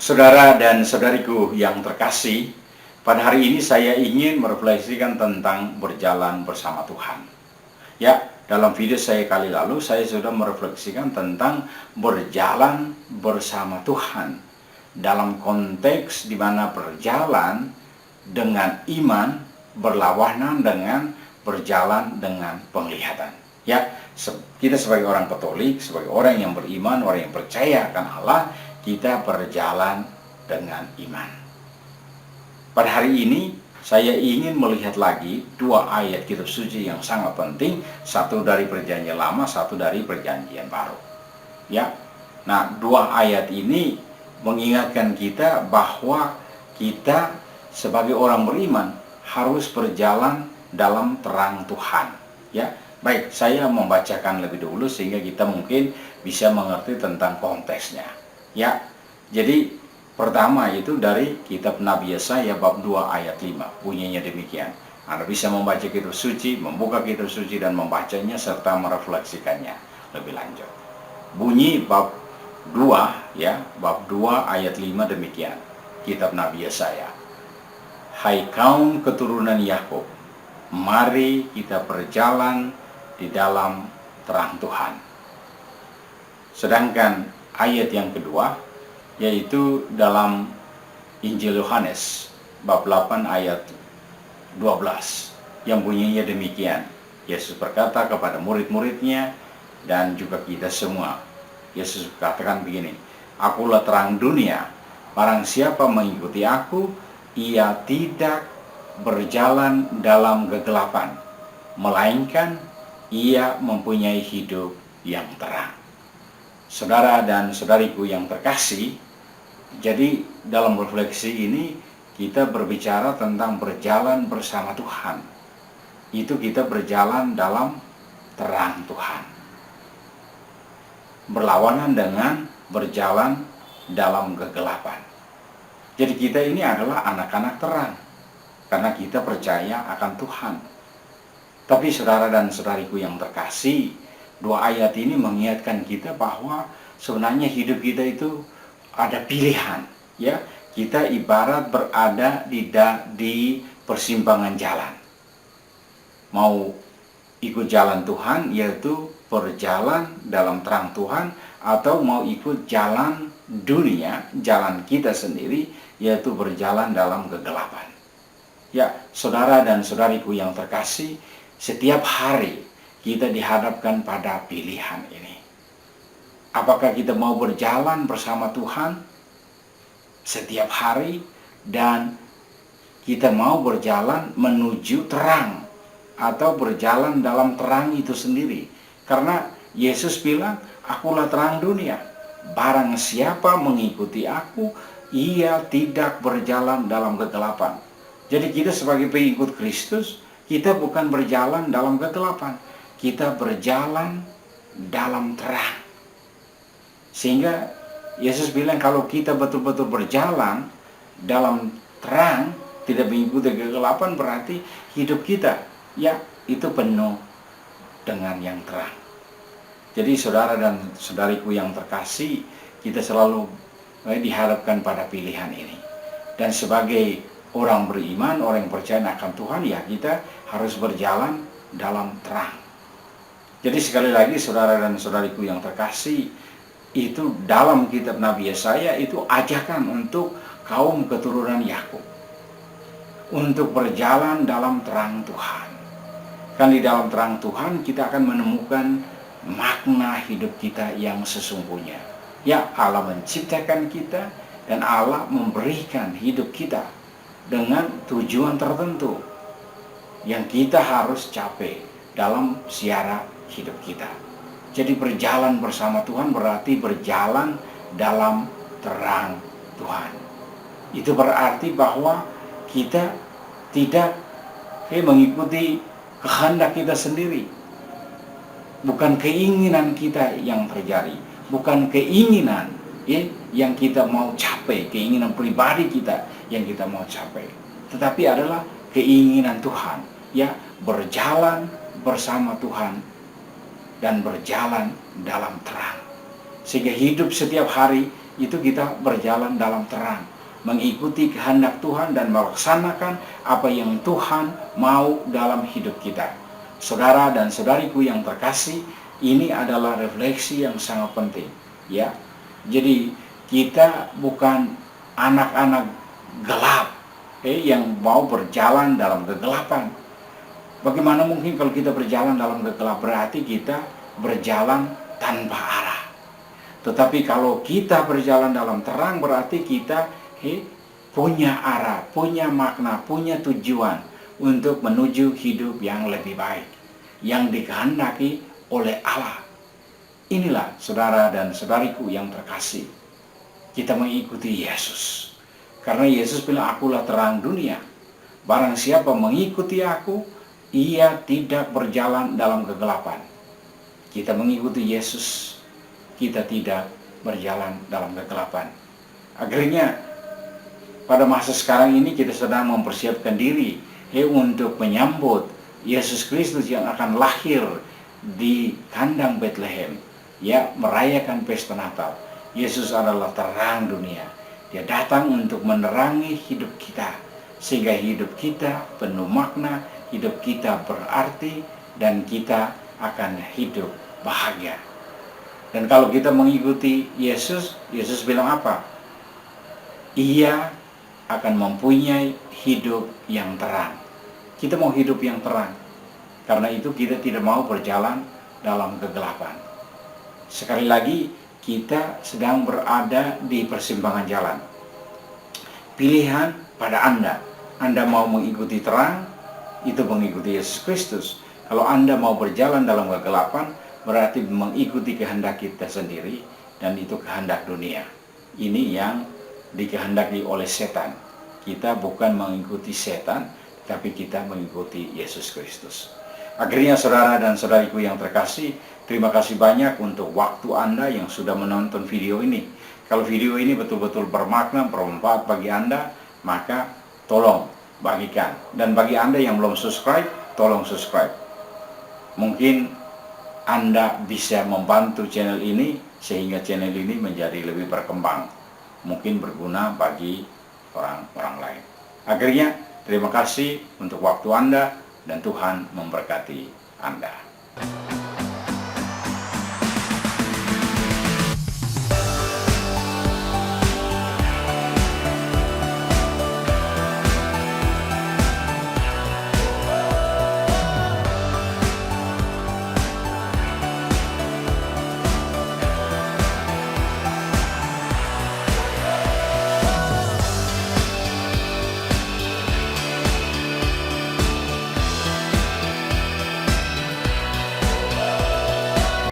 Saudara dan saudariku yang terkasih, pada hari ini saya ingin merefleksikan tentang berjalan bersama Tuhan. Ya, dalam video saya kali lalu saya sudah merefleksikan tentang berjalan bersama Tuhan. Dalam konteks di mana berjalan dengan iman berlawanan dengan berjalan dengan penglihatan. Ya, kita sebagai orang Katolik, sebagai orang yang beriman, orang yang percaya akan Allah, kita berjalan dengan iman. Pada hari ini saya ingin melihat lagi dua ayat kitab suci yang sangat penting, satu dari Perjanjian Lama, satu dari Perjanjian Baru. Ya. Nah, dua ayat ini mengingatkan kita bahwa kita sebagai orang beriman harus berjalan dalam terang Tuhan. Ya. Baik, saya membacakan lebih dahulu sehingga kita mungkin bisa mengerti tentang konteksnya. Ya, jadi pertama itu dari kitab Nabi Yesaya bab 2 ayat 5. Bunyinya demikian. Anda bisa membaca kitab suci, membuka kitab suci dan membacanya serta merefleksikannya lebih lanjut. Bunyi bab 2 ya, bab 2 ayat 5 demikian. Kitab Nabi Yesaya. Hai kaum keturunan Yakub, mari kita berjalan di dalam terang Tuhan. Sedangkan ayat yang kedua yaitu dalam Injil Yohanes bab 8 ayat 12 yang bunyinya demikian. Yesus berkata kepada murid-muridnya dan juga kita semua. Yesus katakan begini, "Akulah terang dunia, barang siapa mengikuti aku, ia tidak berjalan dalam kegelapan, melainkan ia mempunyai hidup yang terang." Saudara dan saudariku yang terkasih, jadi dalam refleksi ini kita berbicara tentang berjalan bersama Tuhan. Itu kita berjalan dalam terang Tuhan. Berlawanan dengan berjalan dalam kegelapan. Jadi kita ini adalah anak-anak terang karena kita percaya akan Tuhan. Tapi saudara dan saudariku yang terkasih, dua ayat ini mengingatkan kita bahwa sebenarnya hidup kita itu ada pilihan, ya. Kita ibarat berada di persimpangan jalan. Mau ikut jalan Tuhan, yaitu berjalan dalam terang Tuhan, atau mau ikut jalan dunia, jalan kita sendiri, yaitu berjalan dalam kegelapan. Ya, saudara dan saudariku yang terkasih, setiap hari kita dihadapkan pada pilihan ini. Apakah kita mau berjalan bersama Tuhan setiap hari dan kita mau berjalan menuju terang atau berjalan dalam terang itu sendiri? Karena Yesus bilang, "Akulah terang dunia. Barang siapa mengikuti aku, ia tidak berjalan dalam kegelapan." Jadi kita sebagai pengikut Kristus, kita bukan berjalan dalam kegelapan. Kita berjalan dalam terang. Sehingga Yesus bilang kalau kita betul-betul berjalan dalam terang, tidak mengikuti kegelapan, berarti hidup kita ya itu penuh dengan yang terang. Jadi saudara dan saudariku yang terkasih, kita selalu dihadapkan pada pilihan ini. Dan sebagai orang beriman, orang yang percaya akan Tuhan, ya kita harus berjalan dalam terang. Jadi sekali lagi saudara dan saudariku yang terkasih, itu dalam kitab Nabi Yesaya itu ajakan untuk kaum keturunan Yakub untuk berjalan dalam terang Tuhan. Kan di dalam terang Tuhan kita akan menemukan makna hidup kita yang sesungguhnya. Ya, Allah menciptakan kita dan Allah memberikan hidup kita dengan tujuan tertentu yang kita harus capai dalam siara hidup kita. Jadi berjalan bersama Tuhan berarti berjalan dalam terang Tuhan. Itu berarti bahwa kita tidak mengikuti kehendak kita sendiri. Bukan keinginan kita yang terjadi, bukan keinginan yang kita mau capai, keinginan pribadi kita yang kita mau capai, tetapi adalah keinginan Tuhan, ya, berjalan bersama Tuhan dan berjalan dalam terang. Sehingga hidup setiap hari itu kita berjalan dalam terang, mengikuti kehendak Tuhan dan melaksanakan apa yang Tuhan mau dalam hidup kita. Saudara dan saudariku yang terkasih, ini adalah refleksi yang sangat penting, ya. Jadi kita bukan anak-anak gelap yang mau berjalan dalam kegelapan. Bagaimana mungkin kalau kita berjalan dalam kegelapan? Berarti kita berjalan tanpa arah. Tetapi kalau kita berjalan dalam terang, berarti kita punya arah, punya makna, punya tujuan untuk menuju hidup yang lebih baik, yang dikehendaki oleh Allah. Inilah saudara dan saudariku yang terkasih, kita mengikuti Yesus. Karena Yesus bilang, akulah terang dunia. Barang siapa mengikuti aku, ia tidak berjalan dalam kegelapan. Kita mengikuti Yesus, kita tidak berjalan dalam kegelapan. Akhirnya pada masa sekarang ini kita sedang mempersiapkan diri untuk menyambut Yesus Kristus yang akan lahir di kandang Bethlehem, ya, merayakan pesta Natal. Yesus adalah terang dunia. Dia datang untuk menerangi hidup kita, sehingga hidup kita penuh makna, hidup kita berarti, dan kita akan hidup bahagia. Dan kalau kita mengikuti Yesus, Yesus bilang apa? Ia akan mempunyai hidup yang terang. Kita mau hidup yang terang. Karena itu kita tidak mau berjalan dalam kegelapan. Sekali lagi, kita sedang berada di persimpangan jalan. Pilihan pada Anda. Anda mau mengikuti terang, itu mengikuti Yesus Kristus. Kalau Anda mau berjalan dalam kegelapan, berarti mengikuti kehendak kita sendiri, dan itu kehendak dunia. Ini yang dikehendaki oleh setan. Kita bukan mengikuti setan, tapi kita mengikuti Yesus Kristus. Akhirnya saudara dan saudariku yang terkasih, terima kasih banyak untuk waktu Anda yang sudah menonton video ini. Kalau video ini betul-betul bermakna, bermanfaat bagi Anda, maka tolong bagikan. Dan bagi Anda yang belum subscribe, tolong subscribe. Mungkin Anda bisa membantu channel ini sehingga channel ini menjadi lebih berkembang, mungkin berguna bagi orang-orang lain. Akhirnya terima kasih untuk waktu Anda, dan Tuhan memberkati Anda.